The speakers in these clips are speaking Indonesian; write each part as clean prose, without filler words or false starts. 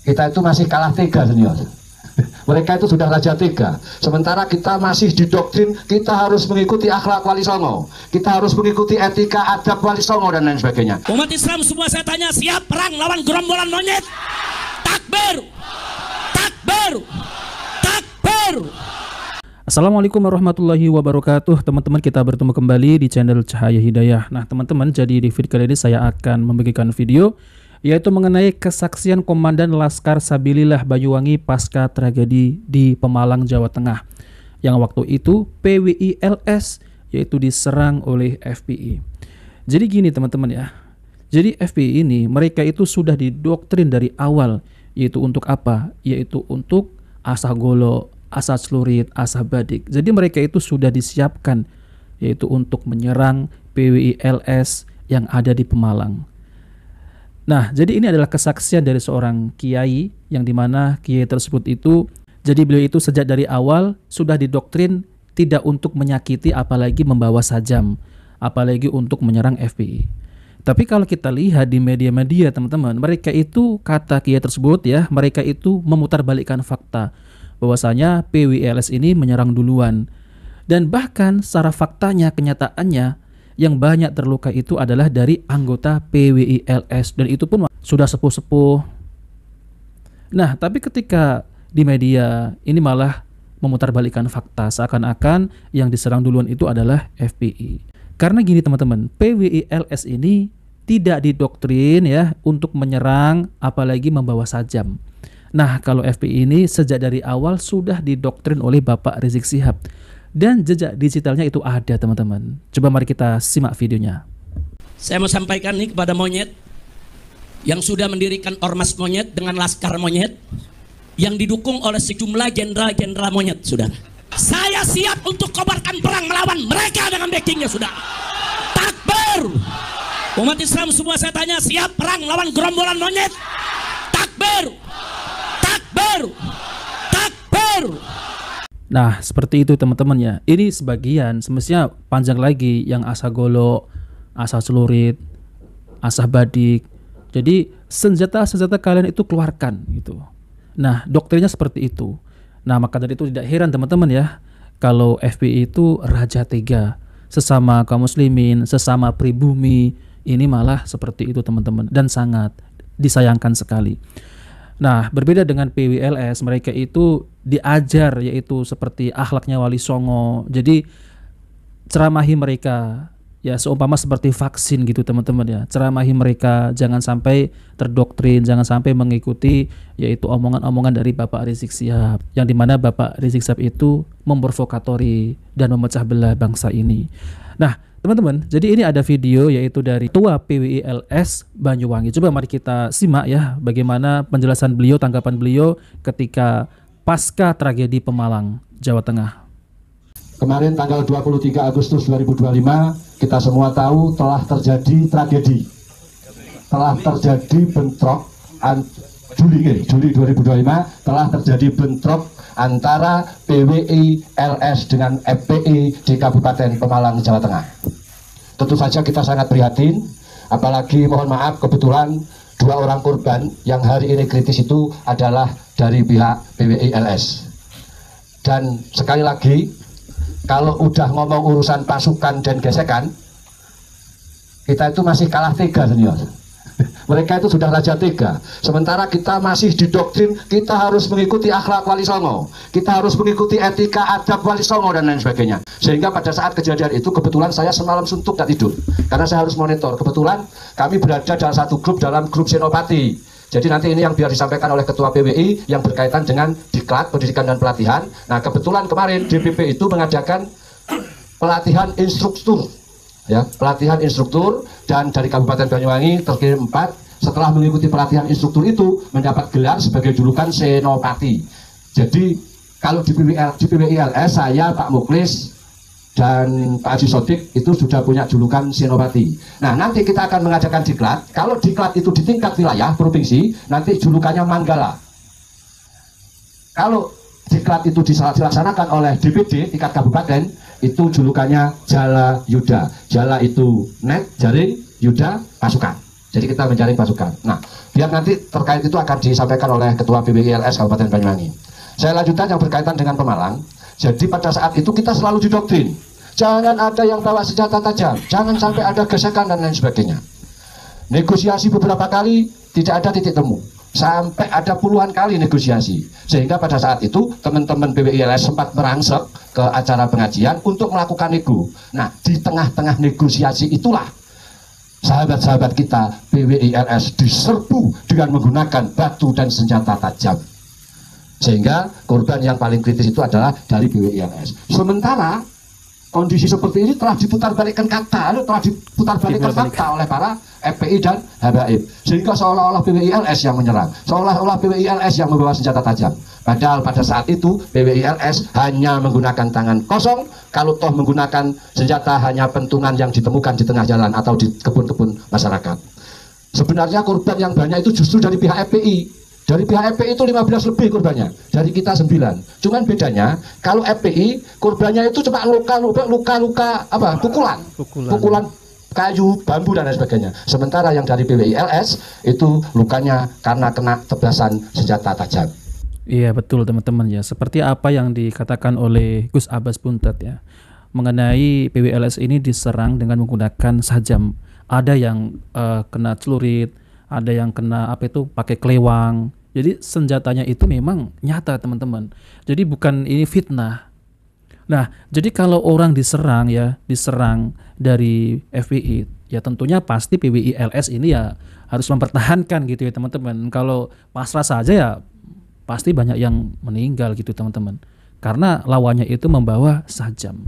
Kita itu masih kalah tega, senior. Mereka itu sudah raja tega. Sementara kita masih didoktrin kita harus mengikuti akhlak Wali Songo, kita harus mengikuti etika adab Wali Songo dan lain sebagainya. Umat Islam semua saya tanya, siap perang lawan gerombolan monyet? Takbir! Takbir! Takbir! Assalamualaikum warahmatullahi wabarakatuh. Teman-teman, kita bertemu kembali di channel Cahaya Hidayah. Nah teman-teman, jadi di video kali ini saya akan membagikan video yaitu mengenai kesaksian Komandan Laskar Sabilillah Banyuwangi pasca tragedi di Pemalang, Jawa Tengah, yang waktu itu PWI LS yaitu diserang oleh FPI. Jadi gini teman-teman ya, jadi FPI ini mereka itu sudah didoktrin dari awal, yaitu untuk apa? Yaitu untuk asah golo, asah celurit, asah badik. Jadi mereka itu sudah disiapkan yaitu untuk menyerang PWI LS yang ada di Pemalang. Nah, jadi ini adalah kesaksian dari seorang kiai yang dimana kiai tersebut itu, jadi beliau itu sejak dari awal sudah didoktrin tidak untuk menyakiti apalagi membawa sajam, apalagi untuk menyerang FPI. Tapi kalau kita lihat di media-media teman-teman, mereka itu, kata kiai tersebut ya, mereka itu memutarbalikkan fakta bahwasanya PWLS ini menyerang duluan. Dan bahkan secara faktanya, kenyataannya yang banyak terluka itu adalah dari anggota PWI-LS, dan itu pun sudah sepuh-sepuh. Nah, tapi ketika di media ini malah memutarbalikkan fakta, seakan-akan yang diserang duluan itu adalah FPI. Karena gini teman-teman, PWI-LS ini tidak didoktrin ya untuk menyerang apalagi membawa sajam. Nah, kalau FPI ini sejak dari awal sudah didoktrin oleh Bapak Rizik Syihab. Dan jejak digitalnya itu ada teman-teman. Coba mari kita simak videonya. Saya mau sampaikan nih kepada monyet yang sudah mendirikan ormas monyet dengan laskar monyet yang didukung oleh sejumlah jenderal-jenderal monyet, sudah. Saya siap untuk kobarkan perang melawan mereka dengan backingnya, sudah. Takbir! Umat Islam semua saya tanya, siap perang lawan gerombolan monyet? Takbir! Takbir! Takbir! Nah seperti itu teman-teman ya. Ini sebagian, semestinya panjang lagi yang asah golok, asah celurit, asah badik. Jadi senjata-senjata kalian itu keluarkan gitu. Nah doktrinnya seperti itu. Nah maka dari itu tidak heran teman-teman ya, kalau FPI itu raja tega, sesama kaum muslimin, sesama pribumi, ini malah seperti itu teman-teman, dan sangat disayangkan sekali. Nah, berbeda dengan PWLS, mereka itu diajar yaitu seperti akhlaknya Wali Songo. Jadi ceramahi mereka ya seumpama seperti vaksin gitu teman-teman ya. Ceramahi mereka jangan sampai terdoktrin, jangan sampai mengikuti yaitu omongan-omongan dari Bapak Rizik Syihab, yang dimana Bapak Rizik Syihab itu memprovokatori dan memecah belah bangsa ini. Nah teman-teman, jadi ini ada video yaitu dari Ketua PWI-LS Banyuwangi. Coba mari kita simak ya bagaimana penjelasan beliau, tanggapan beliau ketika pasca tragedi Pemalang, Jawa Tengah. Kemarin tanggal 23 Agustus 2025 kita semua tahu telah terjadi tragedi, telah terjadi bentrok Juli 2025 telah terjadi bentrok antara PWI LS dengan FPI di Kabupaten Pemalang, Jawa Tengah. Tentu saja kita sangat prihatin, apalagi mohon maaf kebetulan dua orang korban yang hari ini kritis itu adalah dari pihak PWI LS. Dan sekali lagi, kalau udah ngomong urusan pasukan dan gesekan, kita itu masih kalah tega senior. Mereka itu sudah raja tega. Sementara kita masih didoktrin kita harus mengikuti akhlak Wali Songo, kita harus mengikuti etika adab Wali Songo dan lain sebagainya. Sehingga pada saat kejadian itu kebetulan saya semalam suntuk tak tidur karena saya harus monitor. Kebetulan kami berada dalam satu grup, dalam grup Senopati. Jadi nanti ini yang biar disampaikan oleh Ketua PWI yang berkaitan dengan Diklat, pendidikan dan pelatihan. Nah kebetulan kemarin DPP itu mengadakan pelatihan instruktur ya, pelatihan instruktur, dan dari Kabupaten Banyuwangi terkirim 4 setelah mengikuti pelatihan instruktur itu mendapat gelar sebagai julukan Senopati. Jadi kalau di PWI-LS saya, Pak Muklis dan Pak Haji Sodik itu sudah punya julukan Senopati. Nah nanti kita akan mengadakan Diklat. Kalau Diklat itu di tingkat wilayah provinsi, nanti julukannya Manggala. Kalau Diklat itu dilaksanakan oleh DPD tingkat kabupaten, itu julukannya Jala Yuda. Jala itu net, jaring, Yuda pasukan. Jadi kita menjaring pasukan. Nah, biar nanti terkait itu akan disampaikan oleh Ketua PBILS Kabupaten Banyuwangi. Saya lanjutkan yang berkaitan dengan Pemalang. Jadi pada saat itu kita selalu didoktrin, jangan ada yang bawa senjata tajam, jangan sampai ada gesekan dan lain sebagainya. Negosiasi beberapa kali tidak ada titik temu, sampai ada puluhan kali negosiasi, sehingga pada saat itu teman-teman PBILS sempat merangsek ke acara pengajian untuk melakukan nego. Nah, di tengah-tengah negosiasi itulah sahabat-sahabat kita PBILS diserbu dengan menggunakan batu dan senjata tajam, sehingga korban yang paling kritis itu adalah dari PBILS. Sementara kondisi seperti ini telah diputarbalikkan fakta oleh para FPI dan Habaib, sehingga seolah-olah PBILS yang menyerang, seolah-olah PBILS yang membawa senjata tajam. Padahal pada saat itu PBILS hanya menggunakan tangan kosong. Kalau toh menggunakan senjata hanya pentungan yang ditemukan di tengah jalan atau di kebun-kebun masyarakat. Sebenarnya korban yang banyak itu justru dari pihak FPI. Dari pihak FPI itu 15 lebih korbannya, dari kita 9. Cuman bedanya kalau FPI korbannya itu cuma luka-luka apa? Pukulan kayu, bambu dan lain sebagainya. Sementara yang dari PBILS itu lukanya karena kena tebasan senjata tajam. Iya betul teman-teman ya, seperti apa yang dikatakan oleh Gus Abbas Buntet ya, mengenai PBILS ini diserang dengan menggunakan sajam. Ada yang kena celurit, ada yang kena apa itu pakai kelewang. Jadi senjatanya itu memang nyata teman-teman. Jadi bukan ini fitnah. Nah, jadi kalau orang diserang dari FPI, ya tentunya pasti PBILS ini ya harus mempertahankan gitu ya teman-teman. Kalau pasrah saja ya pasti banyak yang meninggal gitu teman-teman. Karena lawannya itu membawa sajam.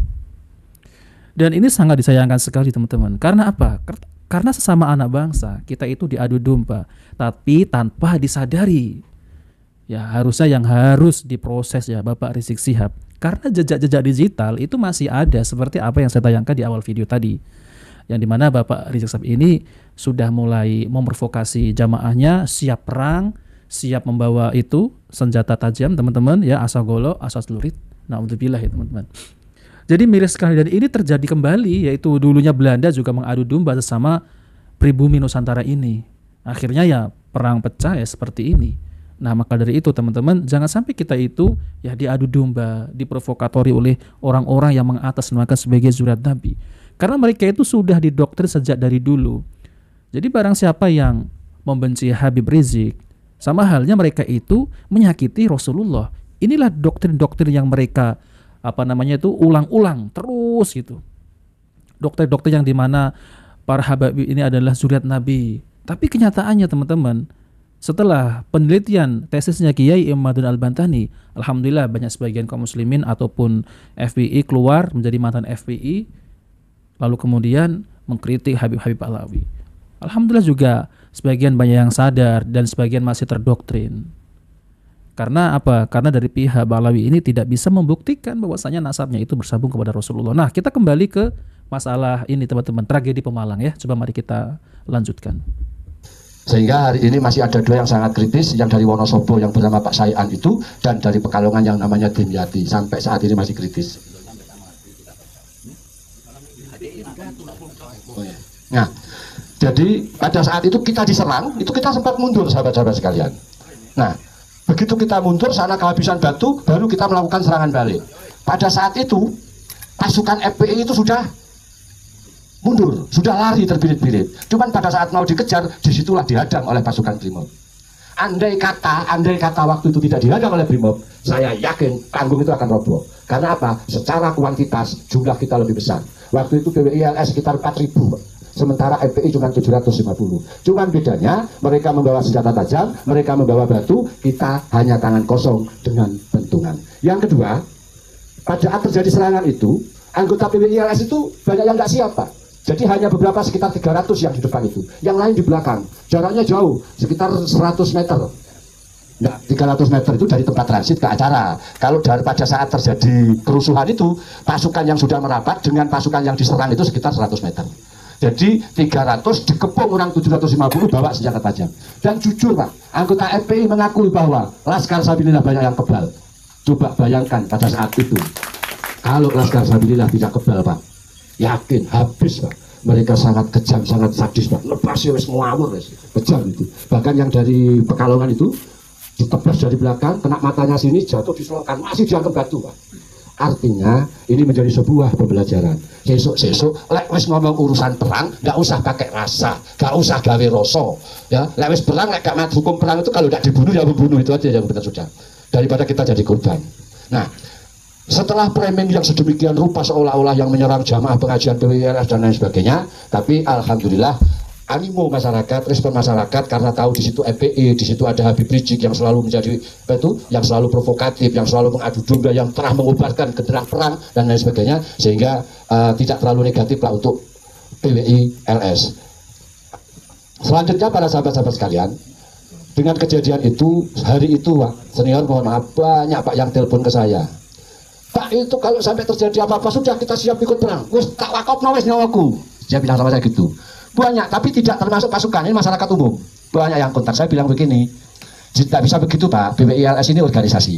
Dan ini sangat disayangkan sekali teman-teman. Karena apa? Karena sesama anak bangsa kita itu diadu domba, tapi tanpa disadari. Ya harusnya yang harus diproses ya Bapak Rizik Syihab. Karena jejak-jejak digital itu masih ada seperti apa yang saya tayangkan di awal video tadi. Yang dimana Bapak Rizik Syihab ini sudah mulai memprovokasi jamaahnya, siap perang, siap membawa itu senjata tajam teman-teman ya, asal golok, asal celurit. Naudzubillah ya teman-teman. Jadi miris sekali, dan ini terjadi kembali, yaitu dulunya Belanda juga mengadu domba sesama pribumi Nusantara ini. Akhirnya ya perang pecah ya seperti ini. Nah maka dari itu teman-teman, jangan sampai kita itu ya diadu domba, diprovokatori oleh orang-orang yang mengatasnamakan sebagai zuriat Nabi. Karena mereka itu sudah didoktrin sejak dari dulu. Jadi barang siapa yang membenci Habib Rizik, sama halnya mereka itu menyakiti Rasulullah. Inilah doktrin-doktrin yang mereka ulang-ulang terus gitu. Dokter-dokter yang dimana para Habib ini adalah zuriat Nabi. Tapi kenyataannya teman-teman, setelah penelitian tesisnya Kiai Imadun Al-Bantani, alhamdulillah banyak sebagian kaum muslimin ataupun FPI keluar menjadi mantan FPI, lalu kemudian mengkritik Habib Alawi. Alhamdulillah juga sebagian banyak yang sadar dan sebagian masih terdoktrin. Karena apa? Karena dari pihak Balawi ini tidak bisa membuktikan bahwasanya nasabnya itu bersambung kepada Rasulullah. Nah, kita kembali ke masalah ini teman-teman, tragedi Pemalang ya. Coba mari kita lanjutkan. Sehingga hari ini masih ada dua yang sangat kritis, yang dari Wonosobo yang bernama Pak Sayan itu, dan dari Pekalongan yang namanya Dimyati, sampai saat ini masih kritis. Nah, jadi pada saat itu kita diserang, itu kita sempat mundur sahabat-sahabat sekalian. Nah, begitu kita mundur, sana kehabisan batu, baru kita melakukan serangan balik. Pada saat itu, pasukan FPI itu sudah mundur, sudah lari terbirit-birit. Cuman pada saat mau dikejar, disitulah dihadang oleh pasukan Brimob. Andai kata waktu itu tidak dihadang oleh Brimob, saya yakin panggung itu akan roboh. Karena apa? Secara kuantitas jumlah kita lebih besar. Waktu itu PBILS sekitar 4.000. Sementara FPI cuma 750. Cuman bedanya mereka membawa senjata tajam, mereka membawa batu, kita hanya tangan kosong dengan bentungan. Yang kedua, pada saat terjadi serangan itu, anggota PBILS itu banyak yang nggak siap Pak. Jadi hanya beberapa sekitar 300 yang di depan itu, yang lain di belakang. Jaraknya jauh, sekitar 100 meter. Nah, 300 meter itu dari tempat transit ke acara. Kalau pada saat terjadi kerusuhan itu, pasukan yang sudah merapat dengan pasukan yang diserang itu sekitar 100 meter. Jadi 300 dikepung orang 750 bawa senjata tajam. Dan jujur Pak, anggota FPI mengakui bahwa Laskar Sabilillah banyak yang kebal. Coba bayangkan pada saat itu, kalau Laskar Sabilillah tidak kebal Pak, yakin habis Pak. mereka sangat kejam, sangat sadis, Pak. Lepas ya wis ngawur wis. Kejam itu. Bahkan yang dari Pekalongan itu ditebas dari belakang, kena matanya sini, jatuh diselongkan, masih dianggap batu, Pak. Artinya ini menjadi sebuah pembelajaran. Sesuk lek wis ngomong urusan perang, nggak usah pakai rasa, nggak usah gawe rasa, ya. Lek wis perang, lek gak mat hukum perang itu kalau tidak dibunuh ya membunuh, itu aja yang benar sudah. Daripada kita jadi korban. Nah, setelah framing yang sedemikian rupa seolah-olah yang menyerang jamaah pengajian PWILS dan lain sebagainya, tapi alhamdulillah animo masyarakat, respon masyarakat karena tahu di situ FPI, di situ ada Habib Rizik yang selalu menjadi yang selalu provokatif, yang selalu mengadu domba, yang telah mengobarkan genderang perang dan lain sebagainya, sehingga tidak terlalu negatif lah untuk PWILS. Selanjutnya para sahabat-sahabat sekalian, dengan kejadian itu hari itu Pak Senior, mohon maaf banyak Pak yang telepon ke saya. Pak, itu kalau sampai terjadi apa-apa sudah kita siap ikut perang. Wis tak wakopno wis nyawaku. Dia bilang sama saya gitu. Banyak, tapi tidak termasuk pasukan, ini masyarakat umum. Banyak yang kontak, saya bilang begini, tidak bisa begitu Pak, PWILS ini organisasi.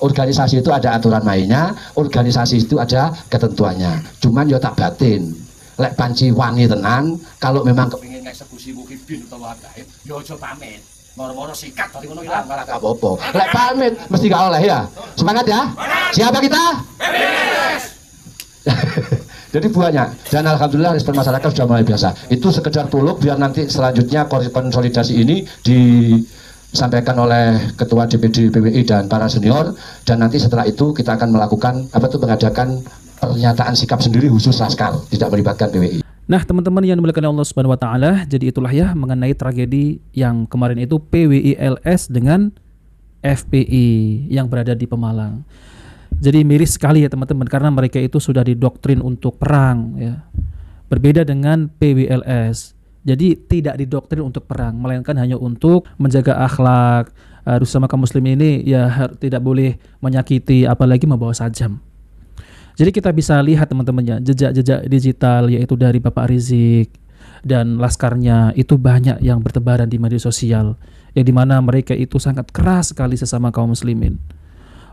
Organisasi itu ada aturan mainnya, organisasi itu ada ketentuannya. Cuman ya tak batin, lek panci wani tenan, kalau memang kepingin eksekusi Muhyiddin atau Wahid, ya aja pamit. Moro-moro sikat dari ngono ilang malah gak apa-apa. Lek pamit mesti gak oleh ya. Semangat ya. Siapa kita? PWILS. Jadi banyak, dan alhamdulillah respon masyarakat sudah mulai biasa. Itu sekedar prolog, biar nanti selanjutnya konsolidasi ini disampaikan oleh Ketua DPD PWI dan para senior, dan nanti setelah itu kita akan melakukan mengadakan pernyataan sikap sendiri khusus Laskar, tidak melibatkan PWI. Nah teman-teman yang dimuliakan Allah Subhanahu Wa Taala, jadi itulah ya mengenai tragedi yang kemarin itu PWILS dengan FPI yang berada di Pemalang. Jadi miris sekali ya teman-teman, karena mereka itu sudah didoktrin untuk perang ya. Berbeda dengan PWILS. Jadi tidak didoktrin untuk perang, melainkan hanya untuk menjaga akhlak. Sama kaum muslim ini ya tidak boleh menyakiti, apalagi membawa sajam. Jadi kita bisa lihat teman-temannya, jejak-jejak digital yaitu dari Bapak Rizik dan laskarnya itu banyak yang bertebaran di media sosial, yang dimana mereka itu sangat keras sekali sesama kaum muslimin.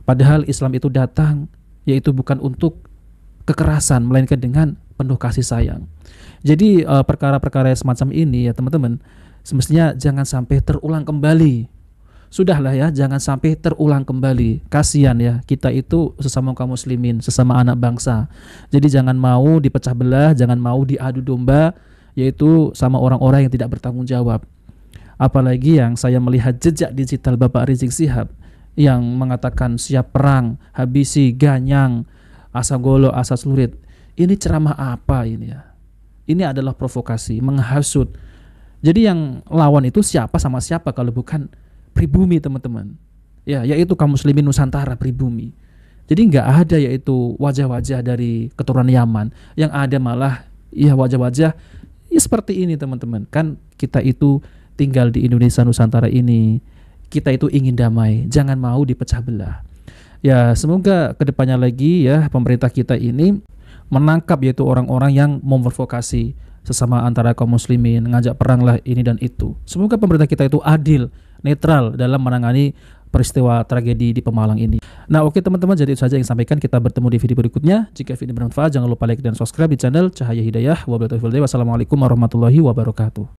Padahal Islam itu datang yaitu bukan untuk kekerasan, melainkan dengan penuh kasih sayang. Jadi perkara-perkara semacam ini ya teman-teman, semestinya jangan sampai terulang kembali. Sudahlah ya, jangan sampai terulang kembali. Kasihan ya, kita itu sesama kaum muslimin, sesama anak bangsa. Jadi jangan mau dipecah belah, jangan mau diadu domba, yaitu sama orang-orang yang tidak bertanggung jawab. Apalagi yang saya melihat jejak digital Bapak Rizik Syihab yang mengatakan siap perang, habisi Ganyang, Asagolo, Asaslurit. Ini ceramah apa ini ya? Ini adalah provokasi, menghasut. Jadi yang lawan itu siapa sama siapa kalau bukan pribumi teman-teman. Ya, yaitu kaum muslimin Nusantara pribumi. Jadi nggak ada yaitu wajah-wajah dari keturunan Yaman. Yang ada malah ya wajah-wajah ya seperti ini teman-teman. Kan kita itu tinggal di Indonesia Nusantara ini. Kita itu ingin damai, jangan mau dipecah belah. Ya semoga kedepannya lagi ya pemerintah kita ini menangkap yaitu orang-orang yang memprovokasi sesama antara kaum muslimin, ngajak perang lah ini dan itu. Semoga pemerintah kita itu adil, netral dalam menangani peristiwa tragedi di Pemalang ini. Nah oke teman-teman, jadi itu saja yang sampaikan. Kita bertemu di video berikutnya. Jika video bermanfaat jangan lupa like dan subscribe di channel Cahaya Hidayah. Wassalamualaikum warahmatullahi wabarakatuh.